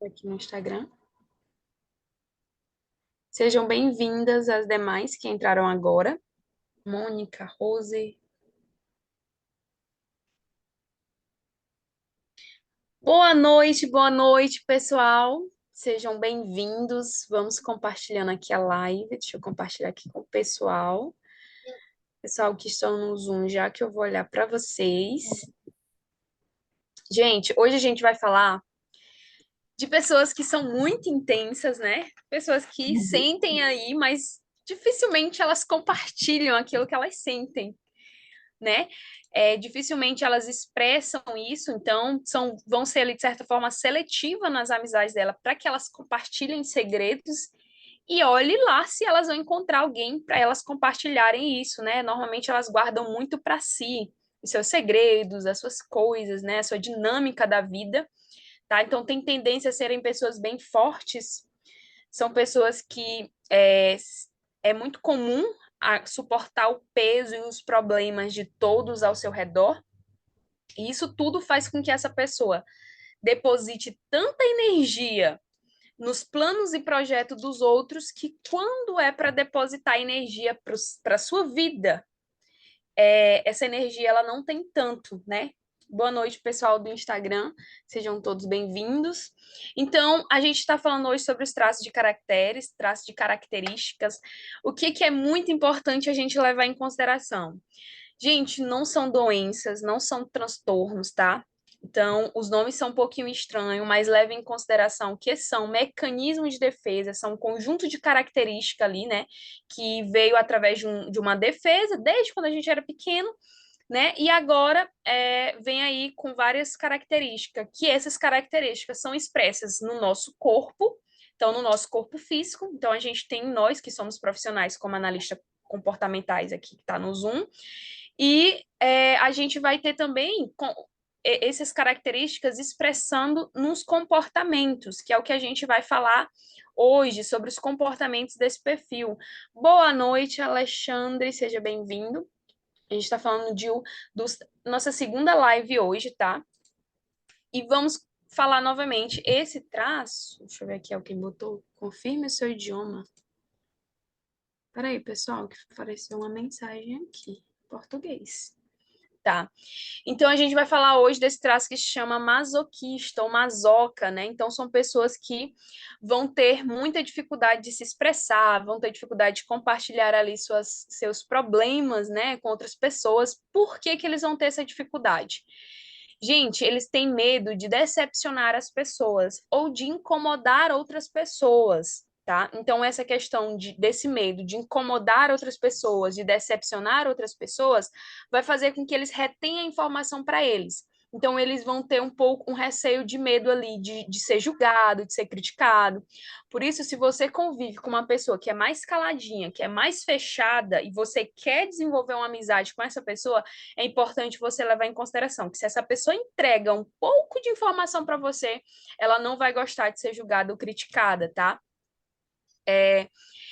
Aqui no Instagram. Sejam bem-vindas as demais que entraram agora. Mônica, Rose. Boa noite, pessoal. Sejam bem-vindos. Vamos compartilhando aqui a live. Deixa eu compartilhar aqui com o pessoal. Pessoal que estão no Zoom, já que eu vou olhar para vocês. Gente, hoje a gente vai falar de pessoas que são muito intensas, né? Pessoas que sentem aí, mas dificilmente elas compartilham aquilo que elas sentem, né? Dificilmente elas expressam isso, então vão ser ali, de certa forma, seletiva nas amizades dela para que elas compartilhem segredos e olhe lá se elas vão encontrar alguém para elas compartilharem isso, né? Normalmente elas guardam muito para si, os seus segredos, as suas coisas, né? A sua dinâmica da vida, tá? Então tem tendência a serem pessoas bem fortes, são pessoas que é muito comum suportar o peso e os problemas de todos ao seu redor. E isso tudo faz com que essa pessoa deposite tanta energia nos planos e projetos dos outros que quando é para depositar energia para a sua vida, essa energia ela não tem tanto, né? Boa noite, pessoal do Instagram. Sejam todos bem-vindos. Então, a gente está falando hoje sobre os traços de caracteres, traços de características. O que é muito importante a gente levar em consideração? Gente, não são doenças, não são transtornos, tá? Então, os nomes são um pouquinho estranhos, mas levem em consideração que são mecanismos de defesa, são um conjunto de características ali, né? Que veio através de uma defesa, desde quando a gente era pequeno, né? E agora vem aí com várias características, que essas características são expressas no nosso corpo, então no nosso corpo físico. Então a gente tem nós que somos profissionais como analistas comportamentais aqui que está no Zoom, e a gente vai ter também essas características expressando nos comportamentos, que é o que a gente vai falar hoje sobre os comportamentos desse perfil. Boa noite, Alexandre, seja bem-vindo. A gente está falando nossa segunda live hoje, tá? E vamos falar novamente. Esse traço, deixa eu ver aqui alguém botou, confirme o seu idioma. Peraí, pessoal, que apareceu uma mensagem aqui, em português. Tá. Então a gente vai falar hoje desse traço que se chama masoquista ou masoca, né? Então são pessoas que vão ter muita dificuldade de se expressar, vão ter dificuldade de compartilhar ali seus problemas, né, com outras pessoas. Por que que eles vão ter essa dificuldade? Gente, eles têm medo de decepcionar as pessoas ou de incomodar outras pessoas, tá? Então, essa questão desse medo de incomodar outras pessoas, de decepcionar outras pessoas, vai fazer com que eles retenham a informação para eles. Então, eles vão ter um pouco um receio de medo ali, de ser julgado, de ser criticado. Por isso, se você convive com uma pessoa que é mais caladinha, que é mais fechada, e você quer desenvolver uma amizade com essa pessoa, é importante você levar em consideração que se essa pessoa entrega um pouco de informação para você, ela não vai gostar de ser julgada ou criticada, tá?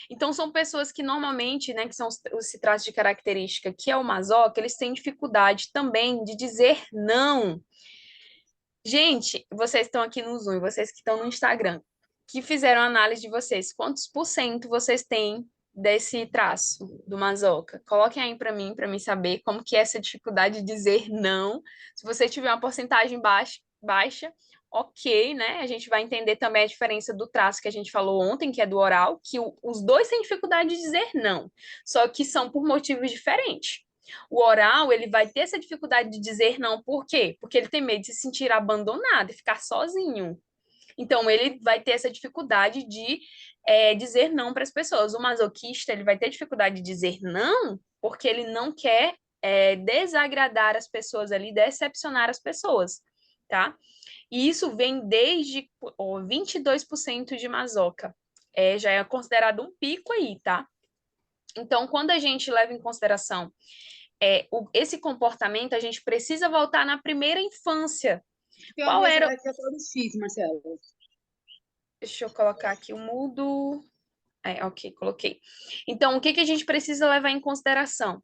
Então, são pessoas que normalmente, né, que são os traços de característica, que é o masoca, eles têm dificuldade também de dizer não. Gente, vocês estão aqui no Zoom, vocês que estão no Instagram, que fizeram análise de vocês, quantos por cento vocês têm desse traço do masoca? Coloquem aí para mim saber como que é essa dificuldade de dizer não. Se você tiver uma porcentagem baixa, ok, né? A gente vai entender também a diferença do traço que a gente falou ontem, que é do oral, que os dois têm dificuldade de dizer não, só que são por motivos diferentes. O oral, ele vai ter essa dificuldade de dizer não, por quê? Porque ele tem medo de se sentir abandonado e ficar sozinho. Então, ele vai ter essa dificuldade de dizer não para as pessoas. O masoquista, ele vai ter dificuldade de dizer não porque ele não quer desagradar as pessoas ali, decepcionar as pessoas, tá? E isso vem desde 22% de masoca. Já é considerado um pico aí, tá? Então, quando a gente leva em consideração esse comportamento, a gente precisa voltar na primeira infância. Que Qual era? aqui é todo X, Marcelo. Deixa eu colocar aqui o mudo. Ok, coloquei. Então, o que que a gente precisa levar em consideração?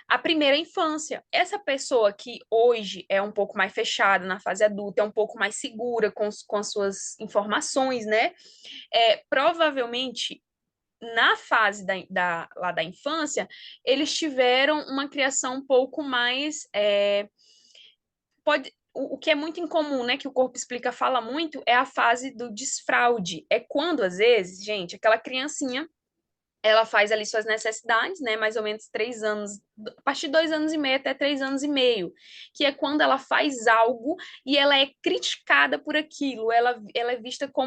A primeira infância. Essa pessoa que hoje é um pouco mais fechada na fase adulta, é um pouco mais segura com as suas informações, né? Provavelmente, na fase lá da infância, eles tiveram uma criação um pouco mais. O que é muito incomum, né, que o corpo explica, fala muito, é a fase do desfraude. É quando, às vezes, gente, aquela criancinha ela faz ali suas necessidades, né? Mais ou menos 3 anos, a partir de 2 anos e meio até 3 anos e meio, que é quando ela faz algo e ela é criticada por aquilo, ela é vista com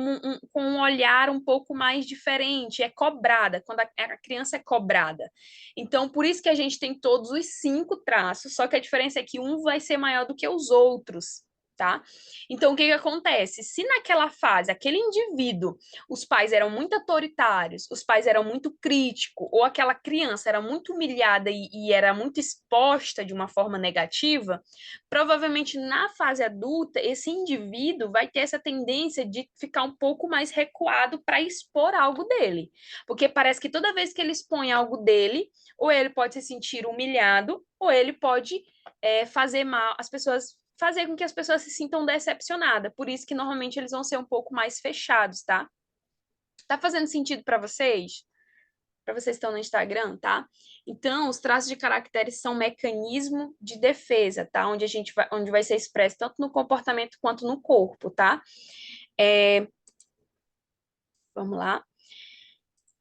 um olhar um pouco mais diferente, é cobrada, quando a criança é cobrada. Então, por isso que a gente tem todos os 5 traços, só que a diferença é que um vai ser maior do que os outros. Tá? Então, o que que acontece? Se naquela fase, aquele indivíduo os pais eram muito autoritários, os pais eram muito críticos, ou aquela criança era muito humilhada e era muito exposta de uma forma negativa, provavelmente na fase adulta, esse indivíduo vai ter essa tendência de ficar um pouco mais recuado para expor algo dele. Porque parece que toda vez que ele expõe algo dele, ou ele pode se sentir humilhado, ou ele pode fazer mal, as pessoas fazer com que as pessoas se sintam decepcionadas. Por isso que normalmente eles vão ser um pouco mais fechados, tá? Tá fazendo sentido para vocês? Para vocês que estão no Instagram, tá? Então, os traços de caracteres são mecanismo de defesa, tá? Onde vai ser expresso tanto no comportamento quanto no corpo, tá? Vamos lá.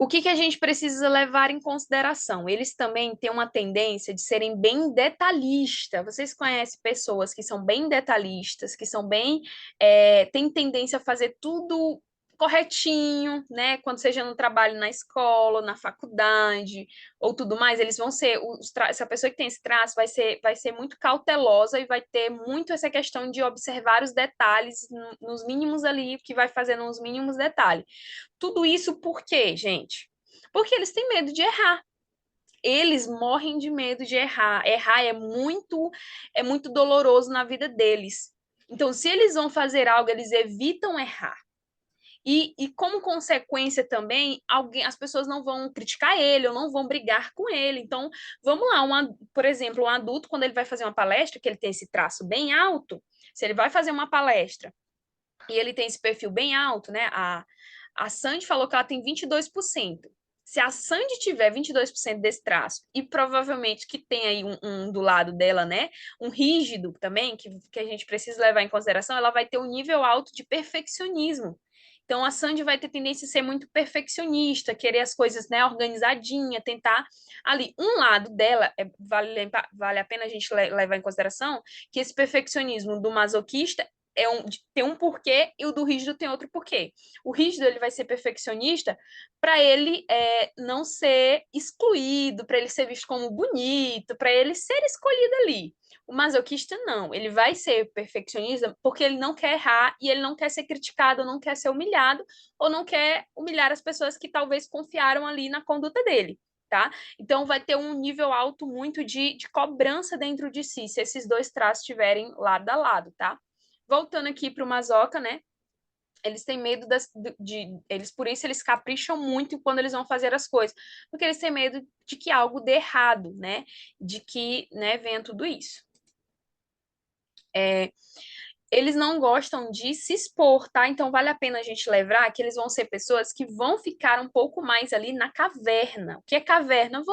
O que que a gente precisa levar em consideração? Eles também têm uma tendência de serem bem detalhistas. Vocês conhecem pessoas que são bem detalhistas, que são bem, têm tendência a fazer tudo corretinho, né? Quando seja no trabalho, na escola, na faculdade, ou tudo mais, eles vão ser, essa pessoa que tem esse traço vai ser muito cautelosa e vai ter muito essa questão de observar os detalhes nos mínimos ali, que vai fazer nos mínimos detalhes. Tudo isso por quê, gente? Porque eles têm medo de errar. Eles morrem de medo de errar. Errar é muito doloroso na vida deles. Então, se eles vão fazer algo, eles evitam errar. E como consequência também, as pessoas não vão criticar ele ou não vão brigar com ele. Então, vamos lá, por exemplo, um adulto, quando ele vai fazer uma palestra, que ele tem esse traço bem alto, se ele vai fazer uma palestra e ele tem esse perfil bem alto, né? A Sandy falou que ela tem 22%. Se a Sandy tiver 22% desse traço, e provavelmente que tem aí um do lado dela, né? Um rígido também, que a gente precisa levar em consideração, ela vai ter um nível alto de perfeccionismo. Então, a Sandy vai ter tendência a ser muito perfeccionista, querer as coisas, né, organizadinha, tentar ali. Um lado dela, vale a pena a gente levar em consideração que esse perfeccionismo do masoquista tem um porquê e o do rígido tem outro porquê. O rígido ele vai ser perfeccionista para ele não ser excluído, para ele ser visto como bonito, para ele ser escolhido ali. O masoquista não, ele vai ser perfeccionista porque ele não quer errar e ele não quer ser criticado, ou não quer ser humilhado, ou não quer humilhar as pessoas que talvez confiaram ali na conduta dele. Tá? Então, vai ter um nível alto muito de cobrança dentro de si, se esses dois traços estiverem lado a lado, tá? Voltando aqui para o Mazoca, né? Eles têm medo eles por isso eles capricham muito quando eles vão fazer as coisas, porque eles têm medo de que algo dê errado, né? De que, né, venha tudo isso. Eles não gostam de se expor, tá? Então vale a pena a gente lembrar que eles vão ser pessoas que vão ficar um pouco mais ali na caverna. O que é caverna?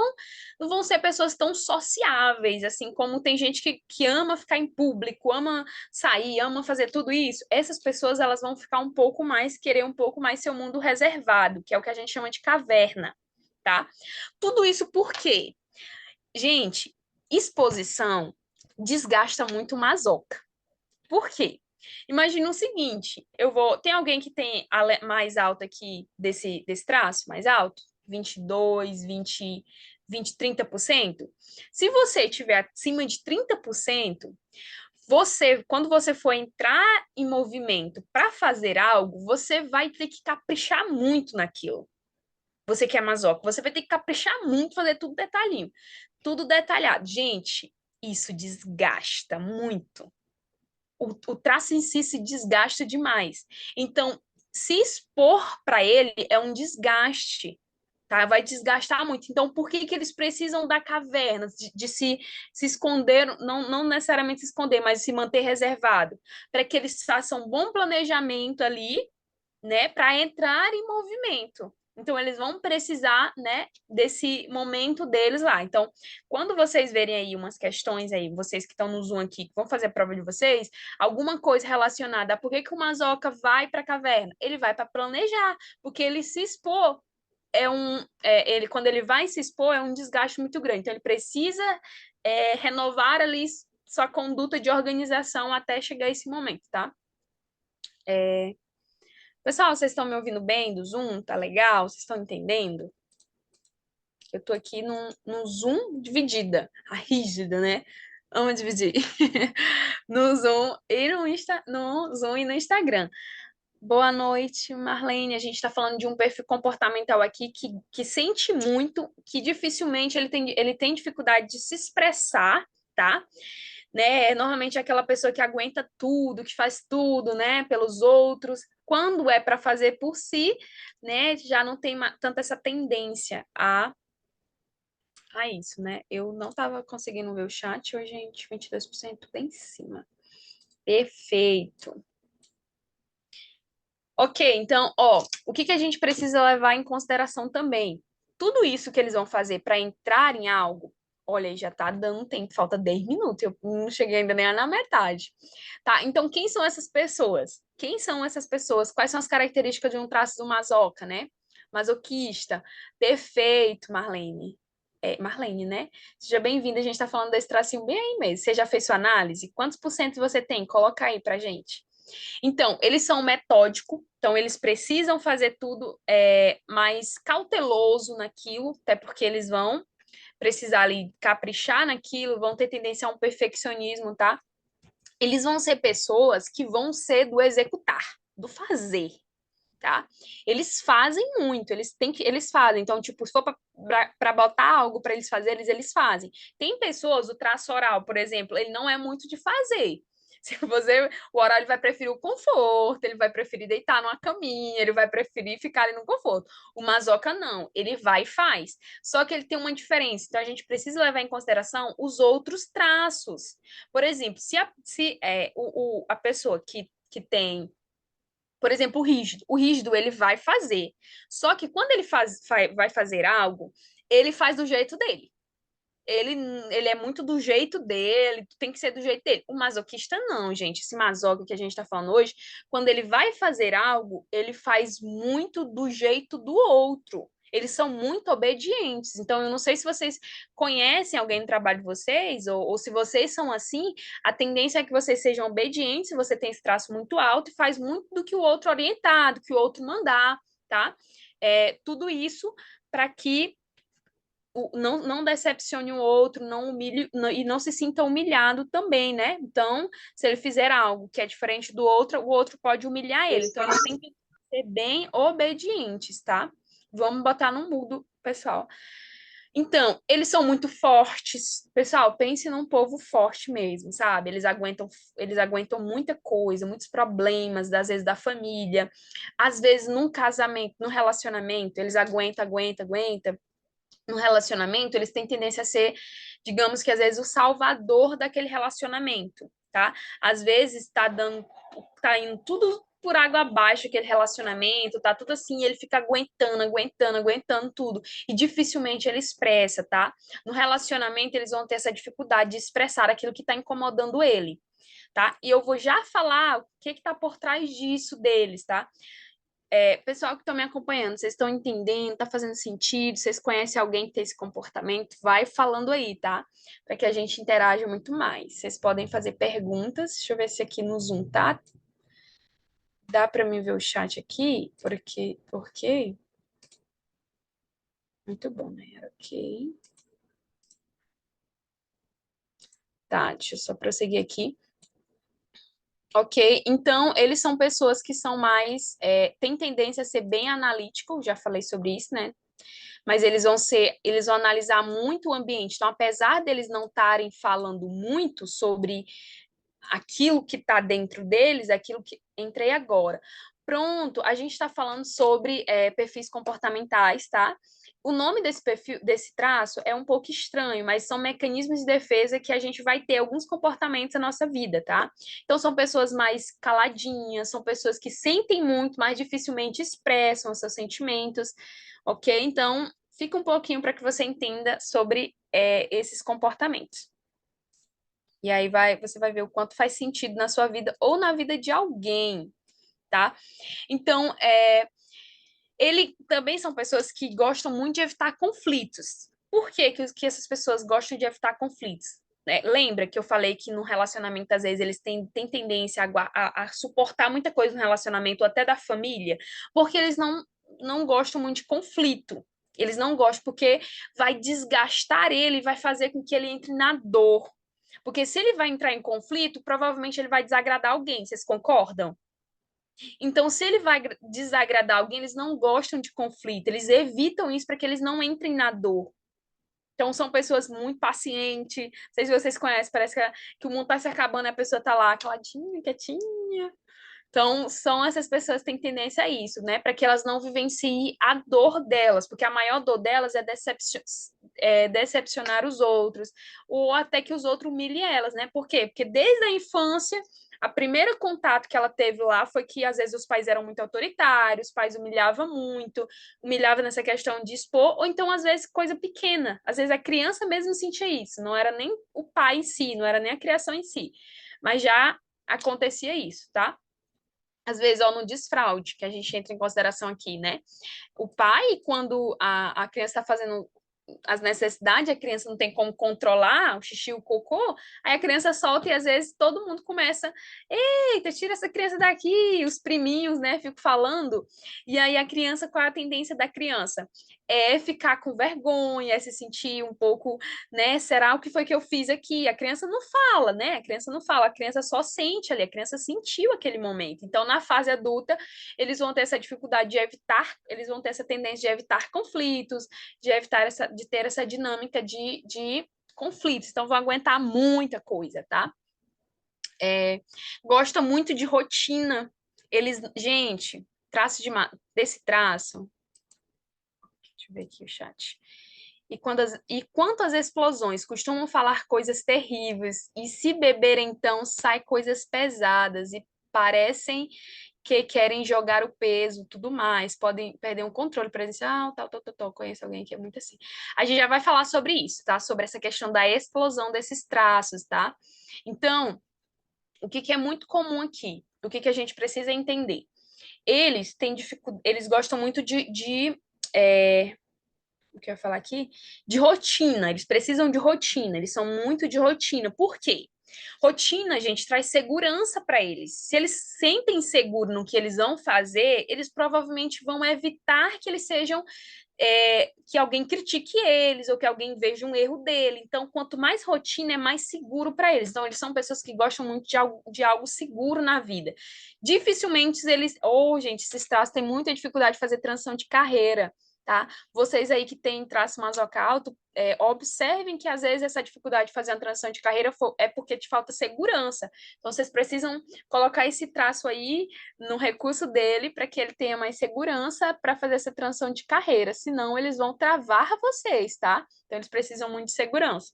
Não vão ser pessoas tão sociáveis, assim como tem gente que ama ficar em público, ama sair, ama fazer tudo isso. Essas pessoas elas vão ficar um pouco mais, querer um pouco mais seu mundo reservado, que é o que a gente chama de caverna, tá? Tudo isso por quê? Gente, exposição desgasta muito o masoca. Por quê? Imagina o seguinte, tem alguém que tem mais alto aqui desse traço, mais alto? 22, 20, 30%? Se você tiver acima de 30%, quando você for entrar em movimento para fazer algo, você vai ter que caprichar muito naquilo. Você que é masoca, você vai ter que caprichar muito, fazer tudo detalhinho, tudo detalhado. Gente, isso desgasta muito. O traço em si se desgasta demais. Então, se expor para ele é um desgaste, tá? Vai desgastar muito. Então, por que que eles precisam da caverna, de se esconder, não necessariamente se esconder, mas se manter reservado, para que eles façam um bom planejamento ali, né, para entrar em movimento. Então, eles vão precisar, né, desse momento deles lá. Então, quando vocês verem aí umas questões aí, vocês que estão no Zoom aqui, que vão fazer a prova de vocês, alguma coisa relacionada a por que que o Mazoca vai para a caverna? Ele vai para planejar, porque ele se expor ele quando ele vai se expor é um desgaste muito grande. Então, ele precisa renovar ali sua conduta de organização até chegar esse momento, tá? Pessoal, vocês estão me ouvindo bem do Zoom? Tá legal? Vocês estão entendendo? Eu tô aqui num Zoom dividida, a rígida, né? Amo dividir. No Zoom e no Zoom e no Instagram. Boa noite, Marlene. A gente está falando de um perfil comportamental aqui que sente muito, que dificilmente ele tem dificuldade de se expressar, tá? Né? Normalmente é aquela pessoa que aguenta tudo, que faz tudo, né, pelos outros. Quando é para fazer por si, né, já não tem tanta essa tendência a isso, né? Eu não estava conseguindo ver o chat hoje, gente, 22% bem em cima. Perfeito. Ok, então, ó, o que que a gente precisa levar em consideração também? Tudo isso que eles vão fazer para entrar em algo, olha, aí já tá dando tempo, falta 10 minutos, eu não cheguei ainda nem na metade. Tá, então quem são essas pessoas? Quem são essas pessoas? Quais são as características de um traço do masoca, né? Masoquista. Perfeito, Marlene. Marlene, né? Seja bem-vinda, a gente tá falando desse tracinho bem aí mesmo. Você já fez sua análise? Quantos por cento você tem? Coloca aí pra gente. Então, eles são metódicos, então eles precisam fazer tudo mais cauteloso naquilo, até porque eles vão precisar ali caprichar naquilo, vão ter tendência a um perfeccionismo, tá? Eles vão ser pessoas que vão ser do executar, do fazer, tá? Eles fazem muito, eles fazem. Então, tipo, se for para botar algo para eles fazerem, eles fazem. Tem pessoas, o traço oral, por exemplo, ele não é muito de fazer. Se você, o oral ele vai preferir o conforto, ele vai preferir deitar numa caminha, ele vai preferir ficar ali no conforto. O masoca não, ele vai e faz. Só que ele tem uma diferença, então a gente precisa levar em consideração os outros traços. Por exemplo, a pessoa que tem, por exemplo, o rígido ele vai fazer. Só que quando ele vai fazer algo, ele faz do jeito dele. Ele, ele é muito do jeito dele, tem que ser do jeito dele. O masoquista não, gente. Esse masoca que a gente está falando hoje, quando ele vai fazer algo, ele faz muito do jeito do outro. Eles são muito obedientes. Então, eu não sei se vocês conhecem alguém no trabalho de vocês, ou se vocês são assim, a tendência é que vocês sejam obedientes, se você tem esse traço muito alto e faz muito do que o outro orientar, do que o outro mandar, tá? Tudo isso para que não decepcione o outro, não humilhe e não se sinta humilhado também, né? Então, se ele fizer algo que é diferente do outro, o outro pode humilhar ele. Então, eles têm que ser bem obedientes, tá? Vamos botar no mudo, pessoal. Então, eles são muito fortes. Pessoal, pense num povo forte mesmo, sabe? Eles aguentam muita coisa, muitos problemas, às vezes da família, às vezes num casamento, num relacionamento, eles aguentam no relacionamento, eles têm tendência a ser, digamos que às vezes, o salvador daquele relacionamento, tá? Às vezes tá indo tudo por água abaixo aquele relacionamento, tá tudo assim, ele fica aguentando tudo, e dificilmente ele expressa, tá? No relacionamento, eles vão ter essa dificuldade de expressar aquilo que tá incomodando ele, tá? E eu vou já falar o que tá por trás disso deles, tá? Pessoal que estão me acompanhando, vocês estão entendendo? Tá fazendo sentido? Vocês conhecem alguém que tem esse comportamento? Vai falando aí, tá? Para que a gente interaja muito mais. Vocês podem fazer perguntas. Deixa eu ver se aqui no Zoom tá. Dá para mim ver o chat aqui? Porque... Muito bom, né? Ok. Tá, deixa eu só prosseguir aqui. Ok, então eles são pessoas que são mais, têm tendência a ser bem analítico, já falei sobre isso, né? Mas eles vão analisar muito o ambiente. Então, apesar deles não estarem falando muito sobre aquilo que está dentro deles, aquilo que entrei agora. Pronto, a gente está falando sobre perfis comportamentais, tá? O nome desse perfil, desse traço é um pouco estranho, mas são mecanismos de defesa que a gente vai ter alguns comportamentos na nossa vida, tá? Então, são pessoas mais caladinhas, são pessoas que sentem muito, mas dificilmente expressam os seus sentimentos, ok? Então, fica um pouquinho para que você entenda sobre esses comportamentos. E aí você vai ver o quanto faz sentido na sua vida ou na vida de alguém, tá? Então, ele também são pessoas que gostam muito de evitar conflitos. Por que essas pessoas gostam de evitar conflitos? Lembra que eu falei que no relacionamento, às vezes, eles têm tendência a suportar muita coisa no relacionamento, até da família, porque eles não gostam muito de conflito. Eles não gostam porque vai desgastar ele, vai fazer com que ele entre na dor. Porque se ele vai entrar em conflito, provavelmente ele vai desagradar alguém. Vocês concordam? Então, se ele vai desagradar alguém, eles não gostam de conflito, eles evitam isso para que eles não entrem na dor. Então, são pessoas muito pacientes. Não sei se vocês conhecem, parece que o mundo está se acabando e a pessoa está lá, caladinha, quietinha. Então, são essas pessoas que têm tendência a isso, né? Para que elas não vivenciem a dor delas, porque a maior dor delas é decepcionar os outros, ou até que os outros humilhem elas, né? Por quê? Porque desde a infância, a primeira contato que ela teve lá foi que às vezes os pais eram muito autoritários, os pais humilhavam muito, humilhavam nessa questão de expor, ou então às vezes coisa pequena, às vezes a criança mesmo sentia isso, não era nem o pai em si, não era nem a criação em si, mas já acontecia isso, tá? Às vezes, ó, no desfraude, que a gente entra em consideração aqui, né? O pai, quando a criança está fazendo as necessidades, a criança não tem como controlar o xixi e o cocô, aí a criança solta e às vezes todo mundo começa, eita, tira essa criança daqui, os priminhos, né, fico falando, e aí a criança, qual é a tendência da criança? É ficar com vergonha, é se sentir um pouco, né, será o que foi que eu fiz aqui? A criança não fala, né, a criança não fala, a criança só sente ali, a criança sentiu aquele momento, então na fase adulta, eles vão ter essa dificuldade de evitar, eles vão ter essa tendência de evitar conflitos, de ter essa dinâmica de conflitos. Então, vão aguentar muita coisa, tá? Gosta muito de rotina. Eles, gente, desse traço. Deixa eu ver aqui o chat. E quanto às explosões, costumam falar coisas terríveis, e se beber, então, sai coisas pesadas, e parecem que querem jogar o peso, tudo mais, podem perder um controle presencial, tal, conheço alguém que é muito assim. A gente já vai falar sobre isso, tá? Sobre essa questão da explosão desses traços, tá? Então, o que é muito comum aqui? O que a gente precisa entender? Eles têm dificuldade, eles gostam muito o que eu ia falar aqui? De rotina, eles precisam de rotina, eles são muito de rotina. Por quê? Rotina, gente, traz segurança para eles. Se eles sentem seguro no que eles vão fazer, eles provavelmente vão evitar que eles sejam que alguém critique eles ou que alguém veja um erro dele. Então, quanto mais rotina, é mais seguro para eles. Então, eles são pessoas que gostam muito de algo seguro na vida. Dificilmente eles. Gente, esses traços têm muita dificuldade de fazer transição de carreira. Tá? Vocês aí que têm traço masoca alto, observem que às vezes essa dificuldade de fazer a transição de carreira é porque te falta segurança. Então, vocês precisam colocar esse traço aí no recurso dele para que ele tenha mais segurança para fazer essa transição de carreira, senão eles vão travar vocês, tá? Então, eles precisam muito de segurança.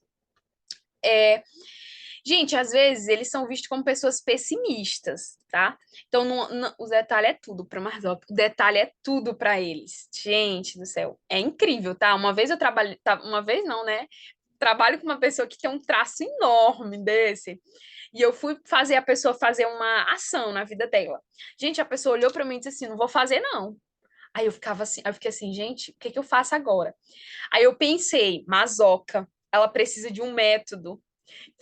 Gente, às vezes eles são vistos como pessoas pessimistas, tá? Então, o detalhe é tudo para Marzop. O detalhe é tudo para eles. Gente do céu, é incrível, tá? Uma vez eu trabalhei, uma vez não, né? Trabalho com uma pessoa que tem um traço enorme desse. E eu fui fazer a pessoa fazer uma ação na vida dela. Gente, a pessoa olhou para mim e disse assim: não vou fazer, não. Aí eu ficava assim, eu fiquei assim, gente, o que que eu faço agora? Aí eu pensei, masoca, ela precisa de um método.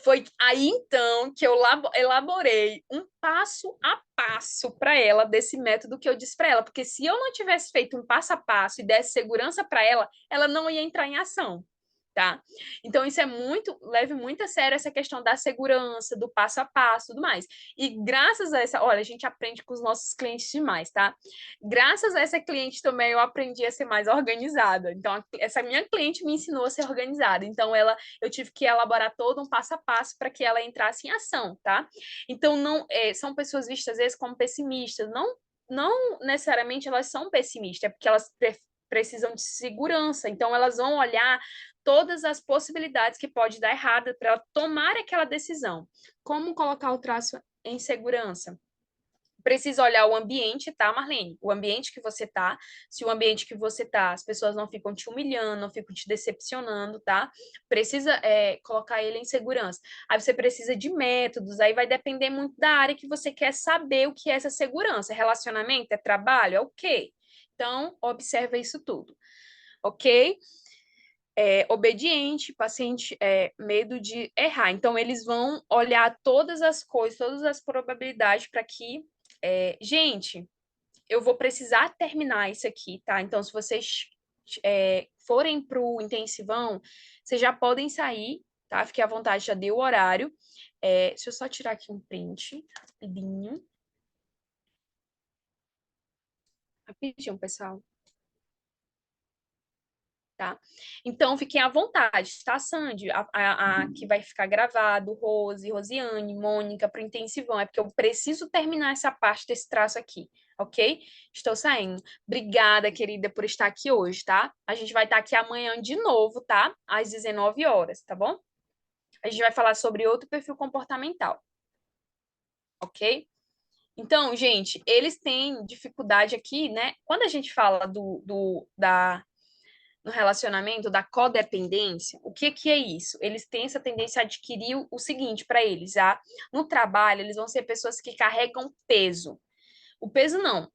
Foi aí então que eu elaborei um passo a passo para ela desse método que eu disse para ela, porque se eu não tivesse feito um passo a passo e desse segurança para ela, ela não ia entrar em ação. Tá? Então, isso leve muito a sério essa questão da segurança, do passo a passo, tudo mais. E graças a olha, a gente aprende com os nossos clientes demais, tá? Graças a essa cliente também eu aprendi a ser mais organizada. Então, essa minha cliente me ensinou a ser organizada. Então, eu tive que elaborar todo um passo a passo para que ela entrasse em ação, tá? Então, não, são pessoas vistas às vezes como pessimistas, não necessariamente elas são pessimistas, é porque elas precisam de segurança, então elas vão olhar todas as possibilidades que pode dar errado para ela tomar aquela decisão. Como colocar o traço em segurança? Precisa olhar o ambiente, tá, Marlene? O ambiente que você tá. Se o ambiente que você tá, as pessoas não ficam te humilhando, não ficam te decepcionando, tá? Precisa colocar ele em segurança. Aí você precisa de métodos, aí vai depender muito da área que você quer saber o que é essa segurança. Relacionamento? É trabalho? É o quê? Então, observa isso tudo, ok? Obediente, paciente, medo de errar. Então, eles vão olhar todas as coisas, todas as probabilidades para que. Gente, eu vou precisar terminar isso aqui, tá? Então, se vocês forem para o intensivão, vocês já podem sair, tá? Fique à vontade, já deu o horário. Deixa eu só tirar aqui um print, rapidinho. Rapidinho, pessoal. Tá? Então, fiquem à vontade, tá, Sandy? Que vai ficar gravado, Rose, Rosiane, Mônica, para o intensivão. É porque eu preciso terminar essa parte desse traço aqui, ok? Estou saindo. Obrigada, querida, por estar aqui hoje, tá? A gente vai estar aqui amanhã de novo, tá? Às 19 horas, tá bom? A gente vai falar sobre outro perfil comportamental, ok? Então, gente, eles têm dificuldade aqui, né? Quando a gente fala no relacionamento da codependência, o que que é isso? Eles têm essa tendência a adquirir o seguinte para eles, no trabalho eles vão ser pessoas que carregam peso. O peso não.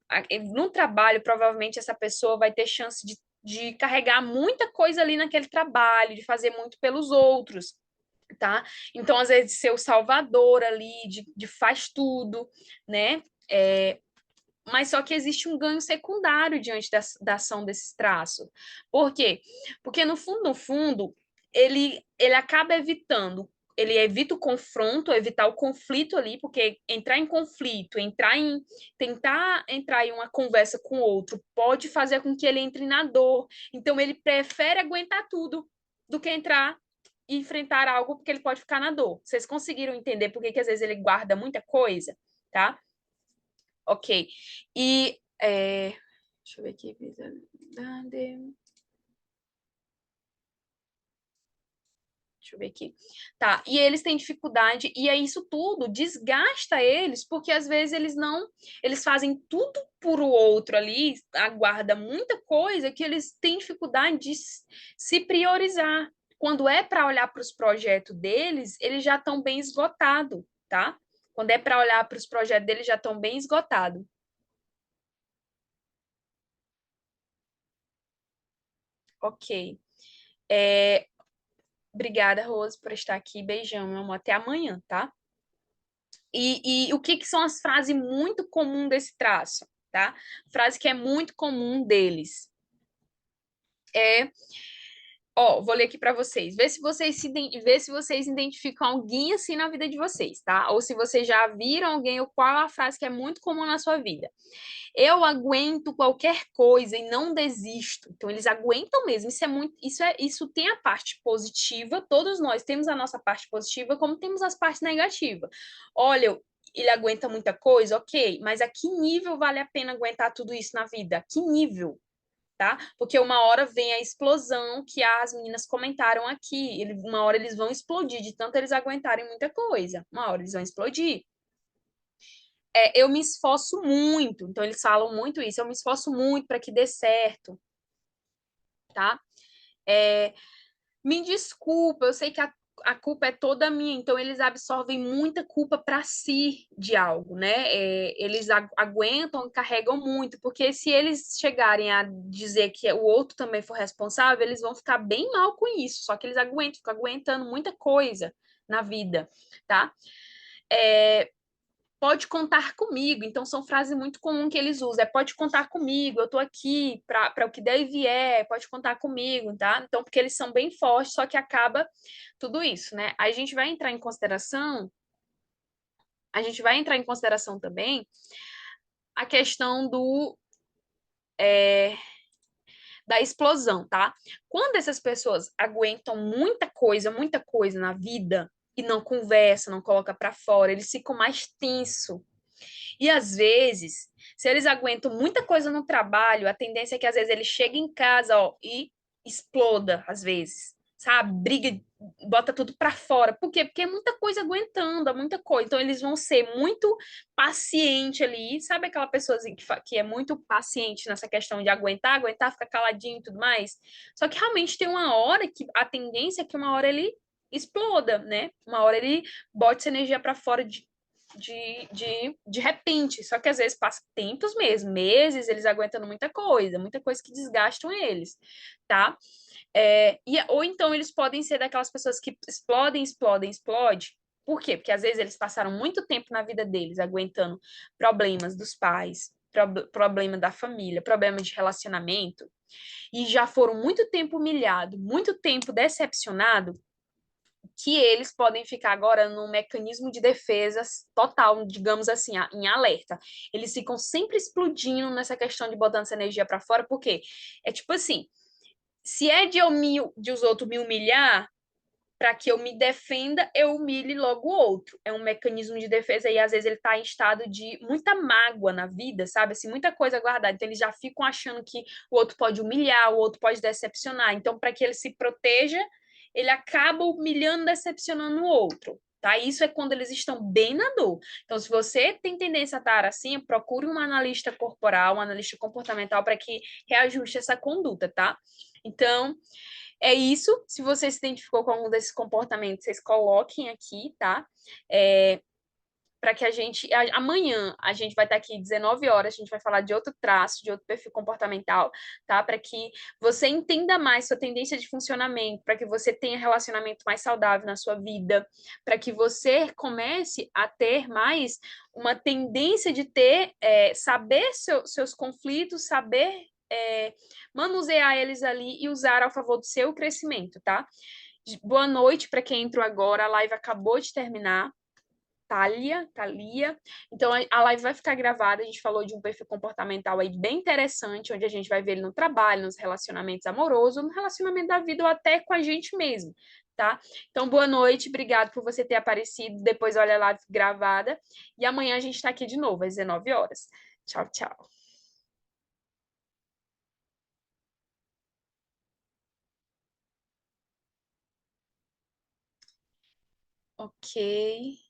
No trabalho, provavelmente essa pessoa vai ter chance de carregar muita coisa ali naquele trabalho, de fazer muito pelos outros, tá? Então, às vezes, ser o salvador ali, de faz tudo, né? Mas só que existe um ganho secundário diante da ação desses traços. Por quê? Porque no fundo, ele acaba evitando, ele evita o confronto, evitar o conflito ali, porque entrar em conflito, tentar entrar em uma conversa com o outro, pode fazer com que ele entre na dor. Então, ele prefere aguentar tudo do que entrar e enfrentar algo, porque ele pode ficar na dor. Vocês conseguiram entender por que às vezes ele guarda muita coisa, tá? Ok. E deixa eu ver aqui. Deixa eu ver aqui. Tá, e eles têm dificuldade, e é isso tudo desgasta eles, porque às vezes eles fazem tudo por o outro ali, aguarda muita coisa que eles têm dificuldade de se priorizar. Quando é para olhar para os projetos deles, eles já estão bem esgotados, tá? Quando é para olhar para os projetos deles, já estão bem esgotados. Ok. É, Obrigada, Rose, por estar aqui. Beijão, meu amor. Até amanhã, tá? E o que são as frases muito comuns desse traço, tá? Frase que é muito comum deles. É vou ler aqui para vocês. Vê se vocês identificam alguém assim na vida de vocês, tá? Ou se vocês já viram alguém ou qual é a frase que é muito comum na sua vida. Eu aguento qualquer coisa e não desisto. Então eles aguentam mesmo. Isso tem a parte positiva. Todos nós temos a nossa parte positiva, como temos as partes negativas. Olha, ele aguenta muita coisa, ok, mas a que nível vale a pena aguentar tudo isso na vida? A que nível? Tá? Porque uma hora vem a explosão que as meninas comentaram aqui. Uma hora eles vão explodir, de tanto eles aguentarem muita coisa. Uma hora eles vão explodir. Eu me esforço muito, então eles falam muito isso, eu me esforço muito para que dê certo, tá? É, Me desculpa, eu sei que a culpa é toda minha, então eles absorvem muita culpa para si de algo, né? Eles aguentam, carregam muito, porque se eles chegarem a dizer que o outro também for responsável, eles vão ficar bem mal com isso, só que eles aguentam, ficam aguentando muita coisa na vida, tá? Pode contar comigo. Então, são frases muito comuns que eles usam. Pode contar comigo, eu tô aqui para o que der e vier, pode contar comigo, tá? Então, porque eles são bem fortes, só que acaba tudo isso, né? A gente vai entrar em consideração, a gente vai entrar em consideração também a questão é, da explosão, tá? Quando essas pessoas aguentam muita coisa na vida e não conversa, não coloca para fora, eles ficam mais tenso. E às vezes, se eles aguentam muita coisa no trabalho, a tendência é que às vezes ele chegue em casa, ó, e exploda, às vezes, sabe? Briga, bota tudo pra fora. Por quê? Porque é muita coisa aguentando, é muita coisa. Então eles vão ser muito paciente ali, sabe aquela pessoa assim, que é muito paciente nessa questão de aguentar, ficar caladinho e tudo mais. Só que realmente tem uma hora que a tendência é que uma hora ele exploda, né? Uma hora ele bote essa energia pra fora de repente. Só que às vezes passa tempos mesmo, meses, eles aguentando muita coisa que desgastam eles, tá? Ou então eles podem ser daquelas pessoas que explode. Por quê? Porque às vezes eles passaram muito tempo na vida deles aguentando problemas dos pais, problema da família, problema de relacionamento, e já foram muito tempo humilhados, muito tempo decepcionados, que eles podem ficar agora num mecanismo de defesa total, digamos assim, em alerta. Eles ficam sempre explodindo nessa questão de botando essa energia para fora, porque é tipo assim, se é de os outros me humilhar, para que eu me defenda, eu humilhe logo o outro. É um mecanismo de defesa e às vezes ele está em estado de muita mágoa na vida, sabe? Assim, muita coisa guardada. Então eles já ficam achando que o outro pode humilhar, o outro pode decepcionar. Então, para que ele se proteja, ele acaba humilhando, decepcionando o outro. Tá? Isso é quando eles estão bem na dor. Então, se você tem tendência a estar assim, procure um analista corporal, um analista comportamental para que reajuste essa conduta, tá? Então, é isso. Se você se identificou com algum desses comportamentos, vocês coloquem aqui, tá? Para que a gente. Amanhã a gente vai estar aqui 19 horas, a gente vai falar de outro traço, de outro perfil comportamental, tá? Para que você entenda mais sua tendência de funcionamento, para que você tenha relacionamento mais saudável na sua vida, para que você comece a ter mais uma tendência de ter, saber seus conflitos, saber manusear eles ali e usar ao favor do seu crescimento, tá? Boa noite para quem entrou agora, a live acabou de terminar. Thalia. Então, a live vai ficar gravada. A gente falou de um perfil comportamental aí bem interessante, onde a gente vai ver ele no trabalho, nos relacionamentos amorosos, no relacionamento da vida ou até com a gente mesmo, tá? Então, boa noite, obrigado por você ter aparecido. Depois olha a live gravada. E amanhã a gente está aqui de novo, às 19 horas. Tchau, tchau. Ok.